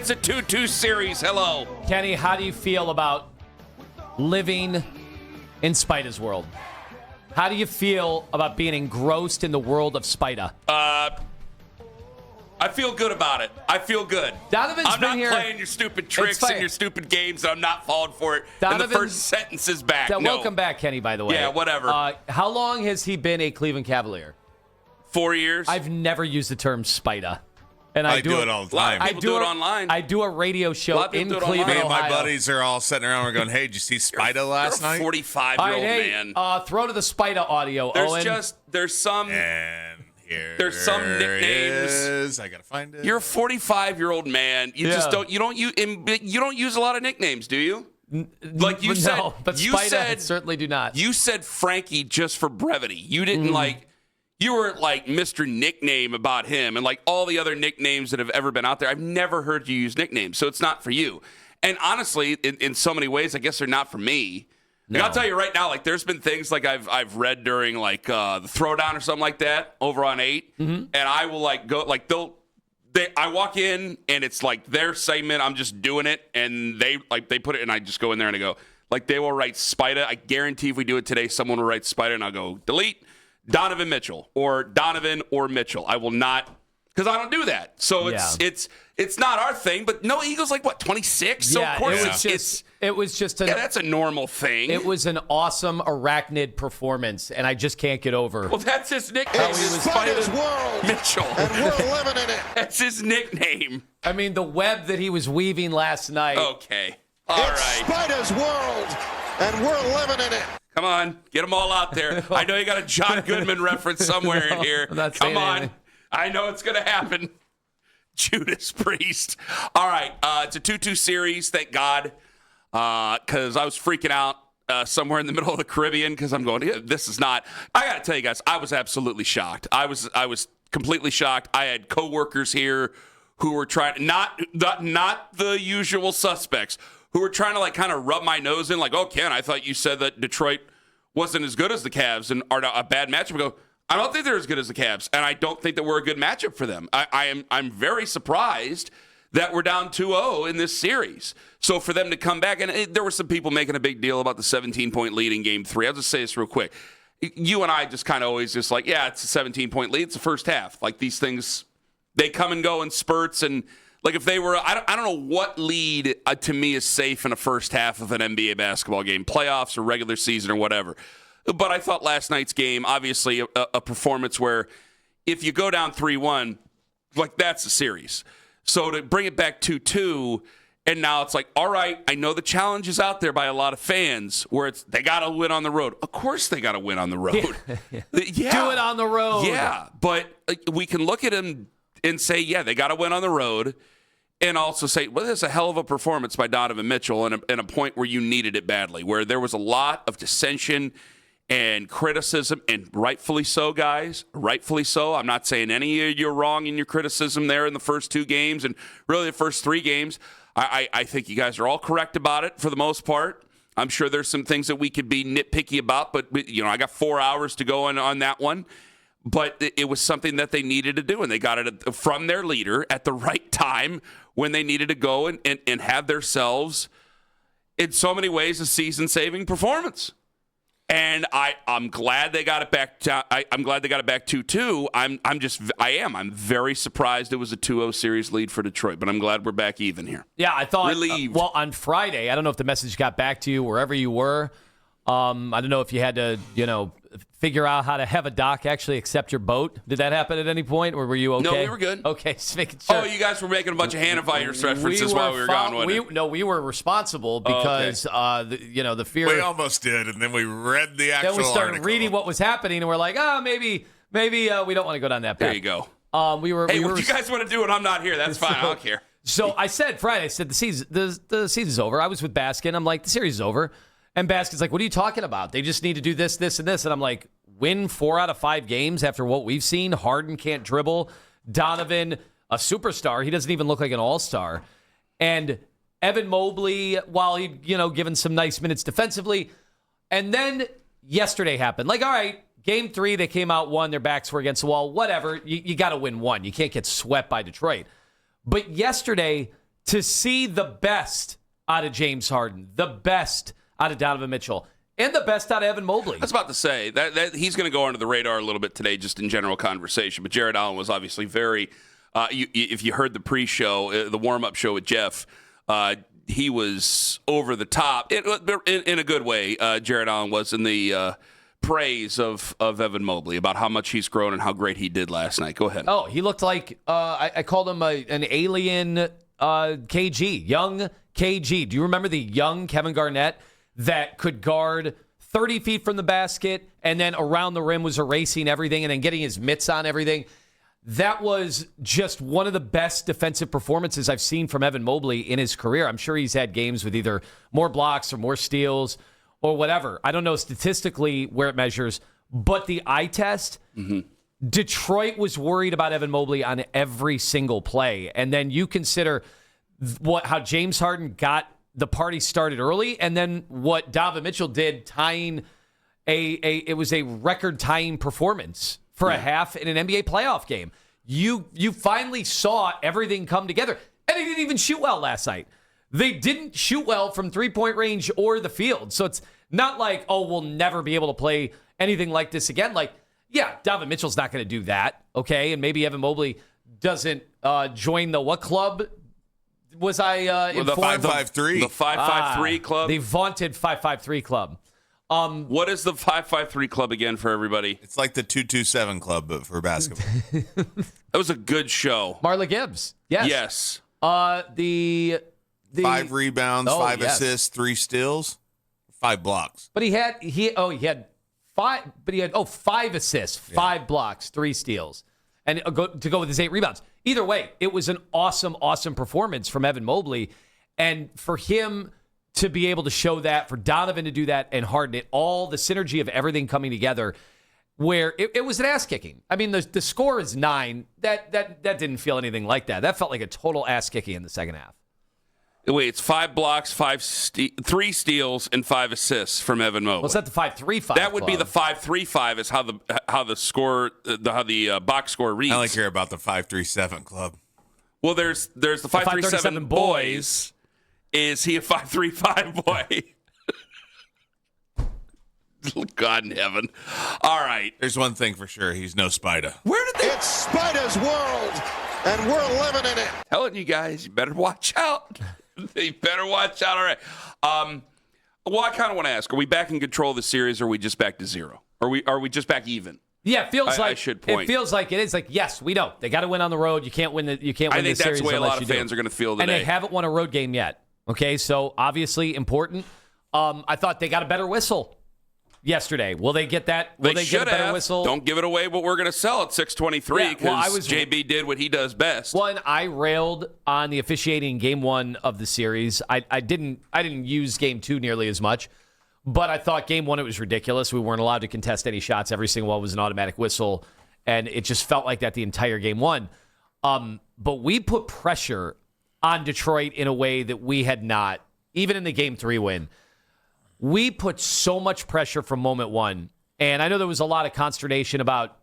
It's a 2-2 series. Hello. Kenny, how do you feel about living in Spida's world? How do you feel about being engrossed in the world of Spida? I feel good about it. I feel good. Donovan's I'm been not here. playing your stupid tricks and your stupid games, and I'm not falling for it. Donovan, and the first sentence is back. No. Welcome back, Kenny, by the way. Yeah, whatever. How long has he been a Cleveland Cavalier? 4 years. I've never used the term Spida. And I do it all the time. People do it online. I do a radio show in Cleveland, Me and my Ohio. buddies are all sitting around. We're going, "Hey, did you see Spida last night?" 45-year-old man. Throw to the Spida audio. Owen. There's some nicknames. I gotta find it. You're a 45-year-old man. You don't use a lot of nicknames, do you? Like you said, no, but you Spida certainly do not. You said Frankie just for brevity. You didn't You were like Mr. Nickname about him, and like all the other nicknames that have ever been out there. I've never heard you use nicknames, so it's not for you. And honestly, in so many ways, I guess they're not for me. No. Like, I'll tell you right now, like there's been things like I've read during like the Throwdown or something like that over on 8, and I will like go like I walk in and it's like their segment. I'm just doing it, and they put it, and I just go in there and I go like they will write Spida. I guarantee if we do it today, someone will write Spida, and I'll go delete Donovan Mitchell or Donovan or Mitchell. I will not, because I don't do that. So it's not our thing. But no, Eagles like what 26. So of course it was just that's a normal thing. It was an awesome arachnid performance, and I just can't get over. Well, that's his nickname. It's Spida's world, Mitchell, and we're living in it. That's his nickname. I mean, the web that he was weaving last night. Okay, all it's right. Spida's world, and we're living in it. Come on, get them all out there. I know you got a John Goodman reference somewhere in here. Come on. Anything. I know it's going to happen. Judas Priest. All right, it's a 2-2 series, thank God, because I was freaking out somewhere in the middle of the Caribbean because I'm going, this is not. I got to tell you guys, I was absolutely shocked. I was completely shocked. I had coworkers here who were trying, not the usual suspects, who were trying to like kind of rub my nose in, like, "Oh, Ken, I thought you said that Detroit wasn't as good as the Cavs and are a bad matchup." I go, I don't think they're as good as the Cavs, and I don't think that we're a good matchup for them. I'm very surprised that we're down 2-0 in this series. So for them to come back, and there were some people making a big deal about the 17-point lead in Game 3. I'll just say this real quick. You and I just kind of always just like, yeah, it's a 17-point lead. It's the first half. Like these things, they come and go in spurts, and like if they were, I don't know what lead to me is safe in a first half of an NBA basketball game, playoffs or regular season or whatever. But I thought last night's game, obviously a performance where if you go down 3-1, like that's a series. So to bring it back 2-2, and now it's like, all right, I know the challenge is out there by a lot of fans where it's they got to win on the road. Of course they got to win on the road. Yeah. Do it on the road. Yeah, but we can look at them and say, yeah, they got to win on the road. And also say, well, there's a hell of a performance by Donovan Mitchell in a point where you needed it badly, where there was a lot of dissension and criticism, and rightfully so, guys, rightfully so. I'm not saying any of you're wrong in your criticism there in the first 2 games and really the first 3 games. I think you guys are all correct about it for the most part. I'm sure there's some things that we could be nitpicky about, but I got 4 hours to go on that one. But it was something that they needed to do, and they got it from their leader at the right time when they needed to go and have themselves, in so many ways, a season-saving performance. And I'm glad they got it back. I'm glad they got it back 2-2. I'm very surprised it was a 2-0 series lead for Detroit, but I'm glad we're back even here. Yeah, I thought. Relieved. Well, on Friday, I don't know if the message got back to you wherever you were. I don't know if you had to, figure out how to have a dock actually accept your boat. Did that happen at any point, or were you okay? No, we were good. Okay, just making sure. Oh, you guys were making a bunch of Hannah-virus references while we were gone, we were responsible because, the fear. We almost did, and then we read the actual Then we started article. reading what was happening, and we're like, maybe we don't want to go down that path. There you go. What you guys want to do when I'm not here, that's fine. I don't care. So I said Friday, the season's over. I was with Baskin. I'm like, the series is over. And Baskin's like, what are you talking about? They just need to do this, this, and this. And I'm like, win 4 out of 5 games after what we've seen. Harden can't dribble. Donovan, a superstar. He doesn't even look like an all-star. And Evan Mobley, while he, given some nice minutes defensively. And then yesterday happened. Like, all right, Game 3, they came out, won. Their backs were against the wall. Whatever. You got to win 1. You can't get swept by Detroit. But yesterday, to see the best out of James Harden, the best out of Donovan Mitchell, and the best out of Evan Mobley. I was about to say that he's going to go under the radar a little bit today, just in general conversation. But Jared Allen was obviously very. If you heard the pre-show, the warm-up show with Jeff, he was over the top in a good way. Jared Allen was in the praise of Evan Mobley about how much he's grown and how great he did last night. Go ahead. Oh, he looked like I called him an alien KG, young KG. Do you remember the young Kevin Garnett that could guard 30 feet from the basket and then around the rim was erasing everything and then getting his mitts on everything? That was just one of the best defensive performances I've seen from Evan Mobley in his career. I'm sure he's had games with either more blocks or more steals or whatever. I don't know statistically where it measures, but the eye test, Detroit was worried about Evan Mobley on every single play. And then you consider how James Harden got the party started early, and then what Donovan Mitchell did, tying it was a record-tying performance for a half in an NBA playoff game. You finally saw everything come together. And they didn't even shoot well last night. They didn't shoot well from three-point range or the field. So it's not like, oh, we'll never be able to play anything like this again. Like, yeah, Donovan Mitchell's not going to do that, okay? And maybe Evan Mobley doesn't join the what club was I informed? The 553. The 553 club. The vaunted 553 club. What is the 553 club again for everybody? It's like the 227 club, but for basketball. That was a good show. Marla Gibbs. Yes. Yes. The 5 rebounds, 5 yes. assists, 3 steals, 5 blocks. But he had 5, but he had 5 assists, 5 blocks, 3 steals, and to go with his 8 rebounds. Either way, it was an awesome performance from Evan Mobley, and for him to be able to show that, for Donovan to do that, and Harden, all the synergy of everything coming together, where it was an ass kicking. I mean, the score is 9. That didn't feel anything like that. That felt like a total ass kicking in the second half. Wait, it's 5 blocks, 3 steals, and 5 assists from Evan Mobley. Well, it's not the 5-3-5. That would be the 5-3-5 is how the score how the box score reads. I only care about the 537 club. Well, there's the 537 boys. Is he a 5-3-5 boy? God in heaven. All right. There's one thing for sure. He's no Spida. Where did they... It's Spider's world, and we're living in it. Telling you guys, you better watch out. You better watch out. All right. Well, I kind of want to ask, are we back in control of the series, or are we just back to 0? Are we just back even? Yeah, it feels like I should point. It feels like it is. Like, yes, we know. They got to win on the road. You can't win the series. I think that's the way a lot of fans are going to feel today. And they haven't won a road game yet. Okay, so obviously important. I thought they got a better whistle yesterday. Will they get that? Will they get a better whistle? Don't give it away what we're going to sell at 6:23 because JB did what he does best. Well, and I railed on the officiating game 1 of the series. I didn't use game 2 nearly as much, but I thought game 1 it was ridiculous. We weren't allowed to contest any shots. Every single one was an automatic whistle, and it just felt like that the entire game 1. But we put pressure on Detroit in a way that we had not, even in the game 3 win. We put so much pressure from moment 1. And I know there was a lot of consternation about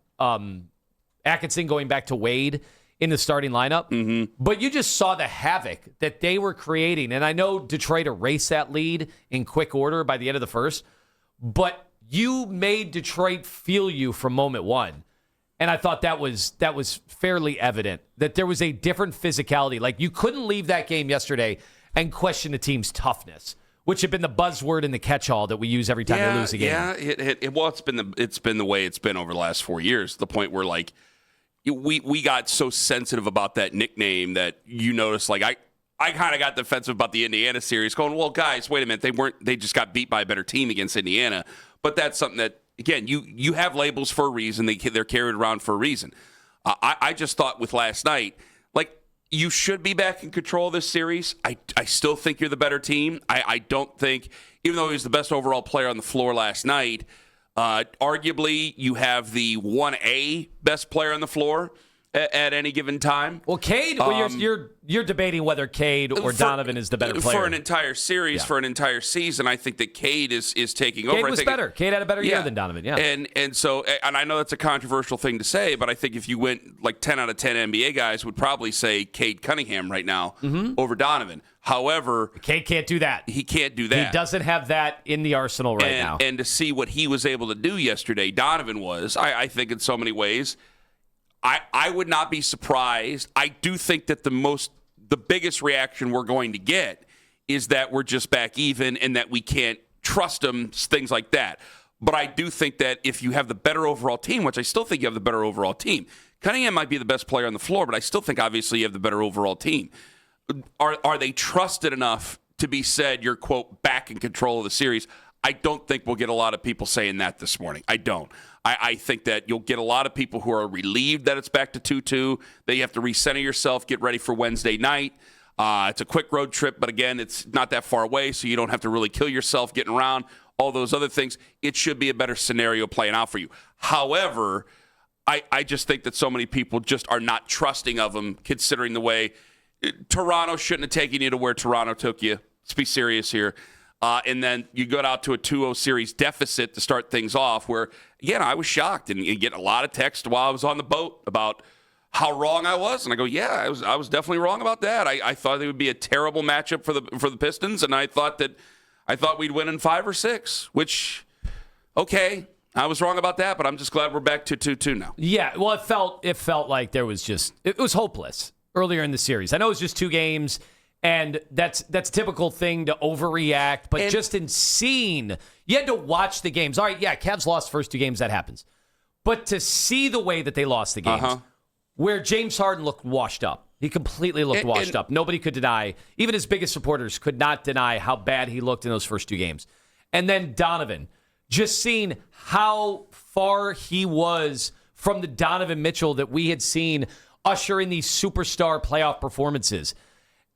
Atkinson going back to Wade in the starting lineup. But you just saw the havoc that they were creating. And I know Detroit erased that lead in quick order by the end of the first. But you made Detroit feel you from moment 1. And I thought that was fairly evident that there was a different physicality. Like, you couldn't leave that game yesterday and question the team's toughness, which had been the buzzword in the catch-all that we use every time they lose a game. Yeah, it's been the way it's been over the last 4 years. The point where, like, we got so sensitive about that nickname that you notice, like, I kind of got defensive about the Indiana series, going, well, guys, wait a minute, they just got beat by a better team against Indiana. But that's something that, again, you have labels for a reason. They're carried around for a reason. I just thought with last night, like, you should be back in control of this series. I still think you're the better team. I don't think, even though he was the best overall player on the floor last night, arguably you have the 1A best player on the floor at any given time. Well, Cade, you're debating whether Cade or Donovan is the better player. For an entire series, for an entire season, I think that Cade is taking over. Cade was better. Cade had a better year than Donovan, yeah. And so I know that's a controversial thing to say, but I think if you went like 10 out of 10 NBA guys would probably say Cade Cunningham right now over Donovan. However, Cade can't do that. He can't do that. He doesn't have that in the arsenal right now. And to see what he was able to do yesterday, Donovan was, I think in so many ways, I would not be surprised. I do think that the biggest reaction we're going to get is that we're just back even and that we can't trust them, things like that. But I do think that if you have the better overall team, which I still think you have the better overall team, Cunningham might be the best player on the floor, but I still think obviously you have the better overall team. Are they trusted enough to be said you're, quote, back in control of the series? I don't think we'll get a lot of people saying that this morning. I don't. I think that you'll get a lot of people who are relieved that it's back to 2-2, that you have to recenter yourself, get ready for Wednesday night. It's a quick road trip, but again, it's not that far away, so you don't have to really kill yourself getting around, all those other things. It should be a better scenario playing out for you. However, I just think that so many people just are not trusting of them, considering the way Toronto shouldn't have taken you to where Toronto took you. Let's be serious here. And then you go out to a 2-0 series deficit to start things off where, again, I was shocked and get a lot of text while I was on the boat about how wrong I was. And I go, yeah, I was definitely wrong about that. I thought it would be a terrible matchup for the Pistons, and I thought we'd win in 5 or 6, which, okay, I was wrong about that, but I'm just glad we're back to 2-2 now. Yeah, well, it felt like it was hopeless earlier in the series. I know it was just 2 games. And that's a typical thing to overreact, but just in seeing, you had to watch the games. All right, yeah, Cavs lost the first 2 games, that happens. But to see the way that they lost the games, where James Harden looked washed up. He completely looked washed up. Nobody could deny, even his biggest supporters could not deny how bad he looked in those first 2 games. And then Donovan, just seeing how far he was from the Donovan Mitchell that we had seen usher in these superstar playoff performances.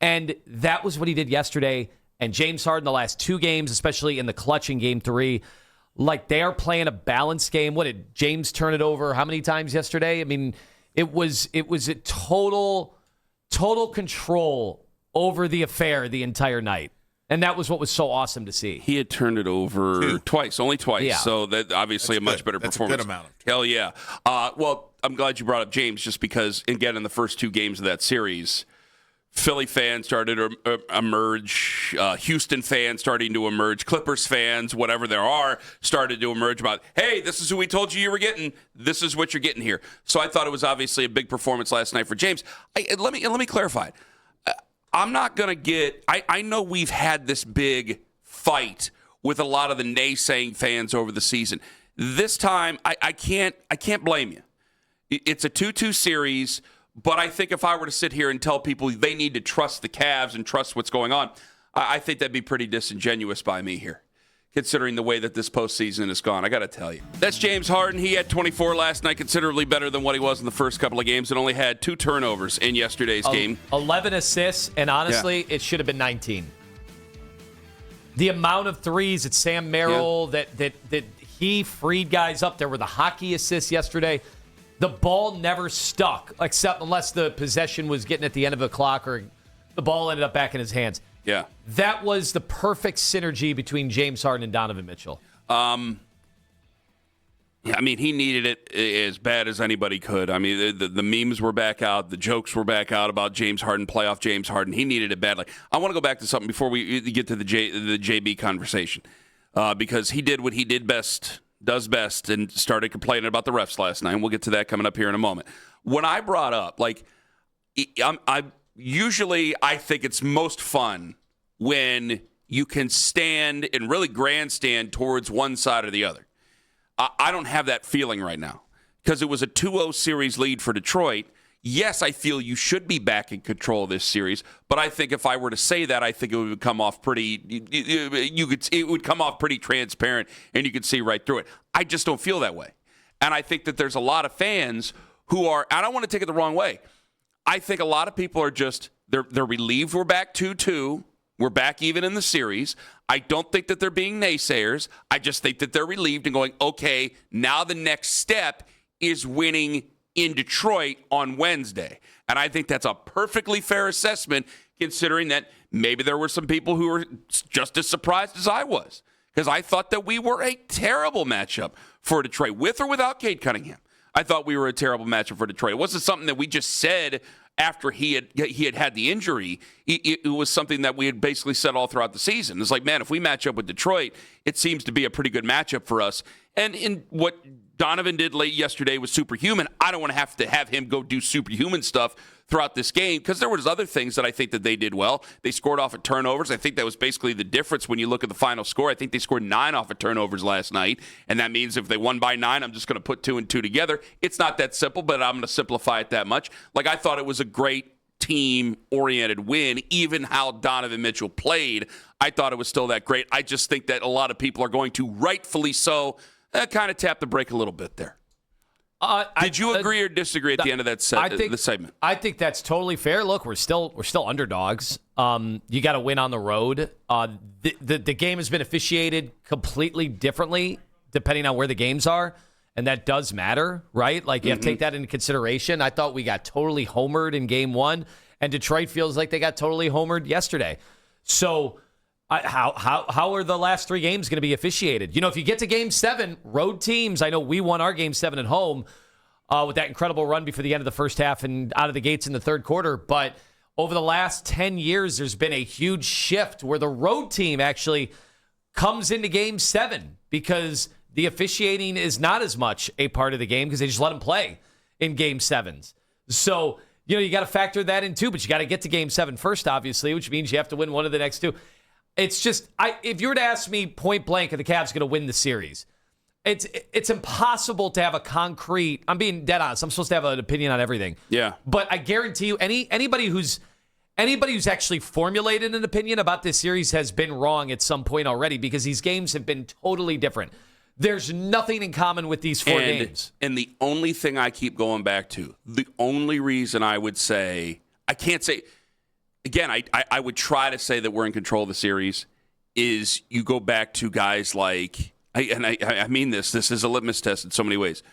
And that was what he did yesterday. And James Harden, the last 2 games, especially in the clutch in Game 3, like they are playing a balanced game. What did James turn it over how many times yesterday? I mean, it was a total control over the affair the entire night. And that was what was so awesome to see. He had turned it over only twice. Yeah. So that obviously That's a much good. better That's performance. A good amount. Hell yeah. Well, I'm glad you brought up James just because, again, in the first 2 games of that series, Philly fans started to emerge. Houston fans starting to emerge. Clippers fans, whatever there are, started to emerge about, hey, this is who we told you were getting. This is what you're getting here. So I thought it was obviously a big performance last night for James. Let me clarify. I'm not going to get – I know we've had this big fight with a lot of the naysaying fans over the season. This time, I can't blame you. It's a 2-2 series. But I think if I were to sit here and tell people they need to trust the Cavs and trust what's going on, I think that'd be pretty disingenuous by me here, considering the way that this postseason has gone. I got to tell you. That's James Harden. He had 24 last night, considerably better than what he was in the first couple of games, and only had 2 turnovers in yesterday's game. 11 assists, and honestly, it should have been 19. The amount of threes that Sam Merrill, that he freed guys up. There were the hockey assists yesterday. The ball never stuck, except unless the possession was getting at the end of the clock or the ball ended up back in his hands. Yeah. That was the perfect synergy between James Harden and Donovan Mitchell. Yeah, I mean, he needed it as bad as anybody could. I mean, the memes were back out. The jokes were back out about James Harden, playoff James Harden. He needed it badly. I want to go back to something before we get to the JB conversation because he did what he does best, and started complaining about the refs last night. And we'll get to that coming up here in a moment. When I brought up, like, I think it's most fun when you can stand and really grandstand towards one side or the other. I don't have that feeling right now because it was a 2-0 series lead for Detroit. Yes, I feel you should be back in control of this series, but I think if I were to say that, I think it would come off it would come off pretty transparent, and you could see right through it. I just don't feel that way, and I think that there's a lot of fans who are. I don't want to take it the wrong way. I think a lot of people are just they're relieved we're back 2-2. We're back even in the series. I don't think that they're being naysayers. I just think that they're relieved and going, okay, now the next step is winning in Detroit on Wednesday. And I think that's a perfectly fair assessment, considering that maybe there were some people who were just as surprised as I was, because I thought that we were a terrible matchup for Detroit, with or without Cade Cunningham. I thought we were a terrible matchup for Detroit. It wasn't something that we just said after he had the injury. It was something that we had basically said all throughout the season. It's like, man, if we match up with Detroit, it seems to be a pretty good matchup for us. And in what Donovan did late yesterday was superhuman. I don't want to have him go do superhuman stuff throughout this game, because there was other things that I think that they did well. They scored off of turnovers. I think that was basically the difference when you look at the final score. I think they scored 9 off of turnovers last night, and that means if they won by 9, I'm just going to put 2 and 2 together. It's not that simple, but I'm going to simplify it that much. Like, I thought it was a great team-oriented win. Even how Donovan Mitchell played, I thought it was still that great. I just think that a lot of people are going to, rightfully so, kind of tap the brake a little bit there. Did you agree or disagree at the end of that the segment? I think that's totally fair. Look, we're still underdogs. You got to win on the road. The game has been officiated completely differently depending on where the games are, and that does matter, right? Like, you have to take that into consideration. I thought we got totally homered in game 1, and Detroit feels like they got totally homered yesterday. So how are the last 3 games going to be officiated? You know, if you get to game 7, road teams, I know we won our game 7 at home with that incredible run before the end of the first half and out of the gates in the third quarter. But over the last 10 years, there's been a huge shift where the road team actually comes into game 7 because the officiating is not as much a part of the game because they just let them play in game 7s. So, you know, you got to factor that in too, but you got to get to game 7 first, obviously, which means you have to win one of the next 2. It's just, if you were to ask me point blank, are the Cavs going to win the series? It's impossible to have a concrete. I'm being dead honest. I'm supposed to have an opinion on everything. Yeah. But I guarantee you, anybody who's actually formulated an opinion about this series has been wrong at some point already, because these games have been totally different. There's nothing in common with these 4 games. And the only thing I keep going back to, the only reason I would say, I can't say. Again, I would try to say that we're in control of the series, is you go back to guys like, I mean this is a litmus test in so many ways.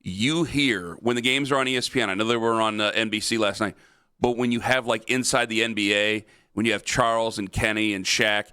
You hear, when the games are on ESPN, I know they were on NBC last night, but when you have, like, inside the NBA, when you have Charles and Kenny and Shaq,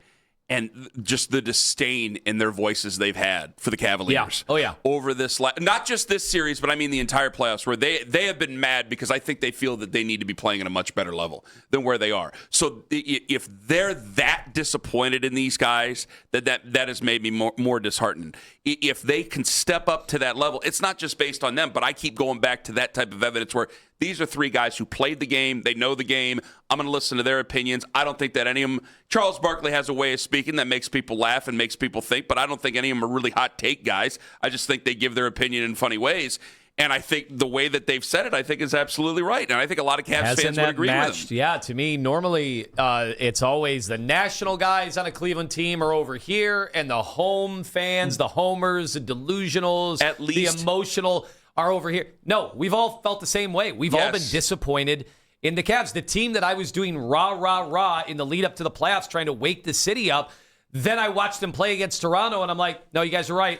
and just the disdain in their voices they've had for the Cavaliers. Yeah. Oh, yeah. Over this, not just this series, but I mean the entire playoffs, where they have been mad because I think they feel that they need to be playing at a much better level than where they are. So if they're that disappointed in these guys, that has made me more disheartened. If they can step up to that level, it's not just based on them, but I keep going back to that type of evidence where these are 3 guys who played the game. They know the game. I'm going to listen to their opinions. I don't think that any of them. Charles Barkley has a way of speaking that makes people laugh and makes people think, but I don't think any of them are really hot take guys. I just think they give their opinion in funny ways. And I think the way that they've said it, I think, is absolutely right. And I think a lot of Cavs fans would agree with them. Yeah, to me, normally it's always the national guys on a Cleveland team are over here, and the home fans, the homers, the delusionals, at least the emotional are over here. No, we've all felt the same way. We've all been disappointed in the Cavs. The team that I was doing rah in the lead up to the playoffs, trying to wake the city up. Then I watched them play against Toronto, and I'm like, no, you guys are right.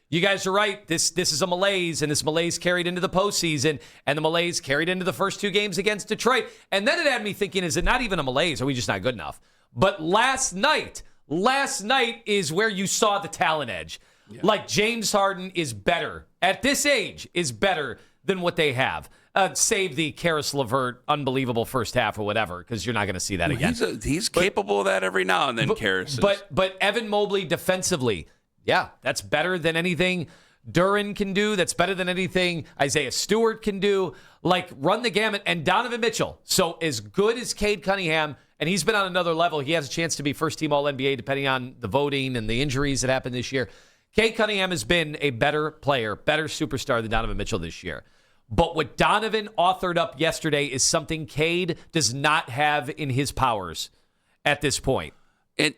You guys are right. This is a malaise, and this malaise carried into the postseason, and the malaise carried into the first 2 games against Detroit. And then it had me thinking, is it not even a malaise? Are we just not good enough? But last night is where you saw the talent edge. Yeah. Like, James Harden is better, at this age, is better than what they have. Save the Karis LeVert unbelievable first half or whatever, because you're not going to see that again. He's capable of that every now and then, Karis. But Evan Mobley defensively, yeah, that's better than anything Duran can do. That's better than anything Isaiah Stewart can do. Like, run the gamut. And Donovan Mitchell, so as good as Cade Cunningham, and he's been on another level. He has a chance to be first-team All-NBA depending on the voting and the injuries that happened this year. Cade Cunningham has been a better player, better superstar than Donovan Mitchell this year. But what Donovan authored up yesterday is something Cade does not have in his powers at this point. And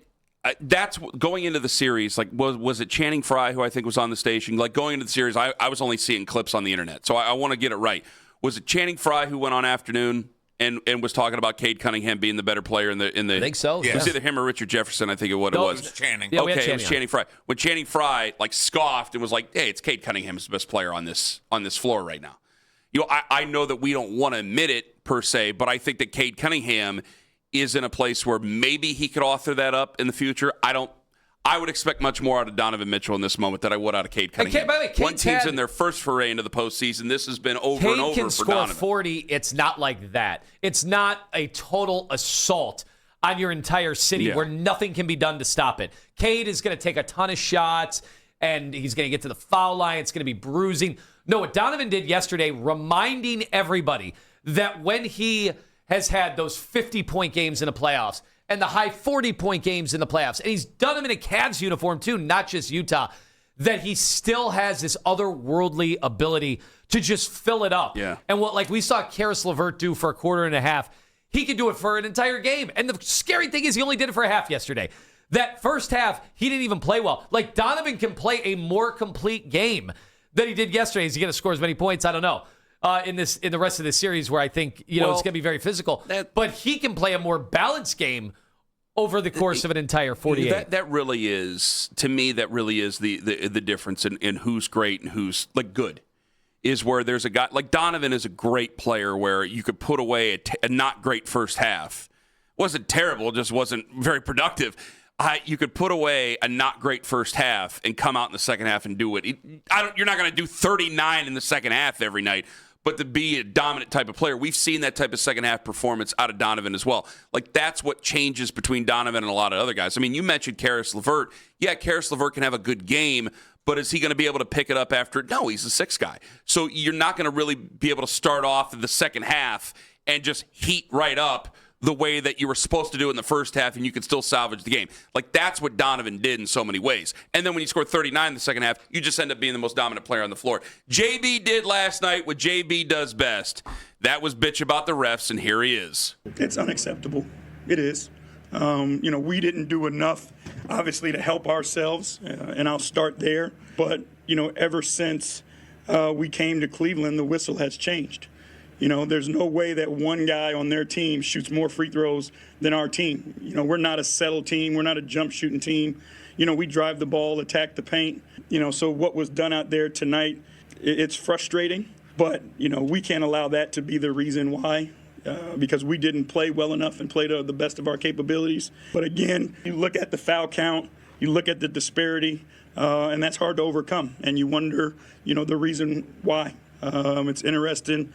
that's going into the series. Like, was it Channing Frye, who I think was on the station? Like, going into the series, I was only seeing clips on the internet, so I want to get it right. Was it Channing Frye who went on Afternoon and was talking about Cade Cunningham being the better player in the? I think so. It was either him or Richard Jefferson. I think it was. It was Channing. Yeah, okay, it was Channing Frye. When Channing Frye scoffed and was like, "Hey, it's Cade Cunningham is the best player on this floor right now." I know that we don't want to admit it per se, but I think that Cade Cunningham is in a place where maybe he could author that up in the future. I would expect much more out of Donovan Mitchell in this moment than I would out of Cade Cunningham. By the way, one team's in their first foray into the postseason. This has been over and over can for score Donovan. 40. It's not like that. It's not a total assault on your entire city where nothing can be done to stop it. Cade is going to take a ton of shots, and he's going to get to the foul line. It's going to be bruising. No, what Donovan did yesterday, reminding everybody that when he has had those 50-point games in the playoffs and the high 40-point games in the playoffs, and he's done them in a Cavs uniform too, not just Utah, that he still has this otherworldly ability to just fill it up. Yeah. And what we saw Karis LeVert do for a quarter and a half, he could do it for an entire game. And the scary thing is he only did it for a half yesterday. That first half, he didn't even play well. Donovan can play a more complete game than he did yesterday. Is he going to score as many points? I don't know. In the rest of this series, where I think it's going to be very physical, but he can play a more balanced game over the course of an entire 48. That really is, to me, the difference in who's great and who's good. Is where there's a guy like Donovan is a great player where you could put away a not great first half. Wasn't terrible, just wasn't very productive. You could put away a not great first half and come out in the second half and do it. You're not going to do 39 in the second half every night, but to be a dominant type of player, we've seen that type of second half performance out of Donovan as well. That's what changes between Donovan and a lot of other guys. I mean, you mentioned Karis LeVert. Yeah, Karis LeVert can have a good game, but is he going to be able to pick it up after? No, he's a sixth guy. So you're not going to really be able to start off in the second half and just heat right up the way that you were supposed to do in the first half, and you could still salvage the game. That's what Donovan did in so many ways. And then when you score 39 in the second half, you just end up being the most dominant player on the floor. JB did last night what JB does best. That was bitch about the refs, and here he is. It's unacceptable. It is. We didn't do enough, obviously, to help ourselves, and I'll start there. But, ever since we came to Cleveland, the whistle has changed. There's no way that one guy on their team shoots more free throws than our team. We're not a settle team. We're not a jump shooting team. We drive the ball, attack the paint. So what was done out there tonight, it's frustrating. But, we can't allow that to be the reason why. Because we didn't play well enough and play to the best of our capabilities. But again, you look at the foul count, you look at the disparity, and that's hard to overcome. And you wonder, the reason why. It's interesting,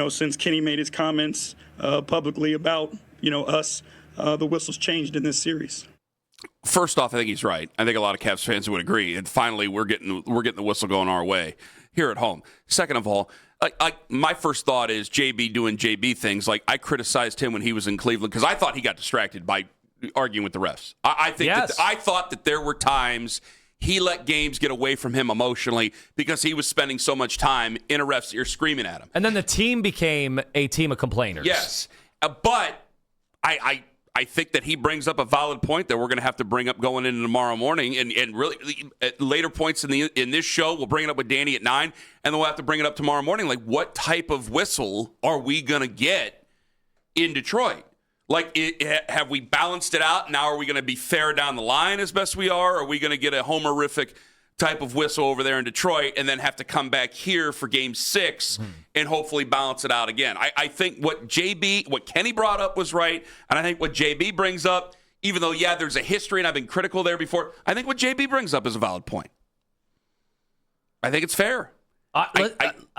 since Kenny made his comments publicly about, us, the whistle's changed in this series. First off, I think he's right. I think a lot of Cavs fans would agree. And finally, we're getting the whistle going our way here at home. Second of all, my first thought is JB doing JB things. I criticized him when he was in Cleveland because I thought he got distracted by arguing with the refs. I thought that there were times he let games get away from him emotionally because he was spending so much time in a ref's ear screaming at him. And then the team became a team of complainers. Yes, but I think that he brings up a valid point that we're going to have to bring up going into tomorrow morning, and really at later points in this show, we'll bring it up with Danny at 9, and then we'll have to bring it up tomorrow morning. What type of whistle are we going to get in Detroit? Have we balanced it out? Now are we going to be fair down the line as best we are? Or are we going to get a homerific type of whistle over there in Detroit and then have to come back here for game 6 and hopefully balance it out again? I think what Kenny brought up was right, and I think what JB brings up, even though, there's a history and I've been critical there before, I think what JB brings up is a valid point. I think it's fair.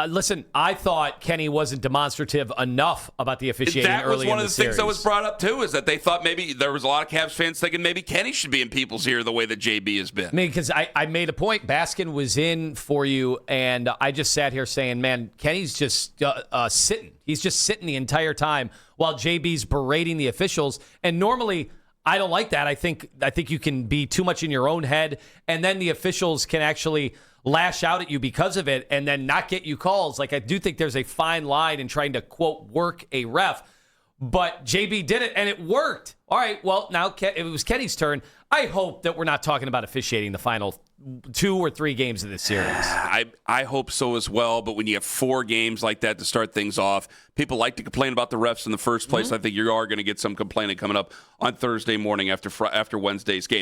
Listen, I thought Kenny wasn't demonstrative enough about the officiating early in the series. That was one of the things that was brought up, too, is that they thought maybe there was a lot of Cavs fans thinking maybe Kenny should be in people's ear the way that JB has been. Because I made a point. Baskin was in for you, and I just sat here saying, man, Kenny's just sitting. He's just sitting the entire time while JB's berating the officials. And normally, I don't like that. I think you can be too much in your own head, and then the officials can actually lash out at you because of it and then not get you calls. I do think there's a fine line in trying to, quote, work a ref. But JB did it, and it worked. All right, well, now it was Kenny's turn. I hope that we're not talking about officiating the final 2 or 3 games of this series. I hope so as well, but when you have 4 games like that to start things off, people like to complain about the refs in the first place. I think you are going to get some complaining coming up on Thursday morning after Wednesday's game.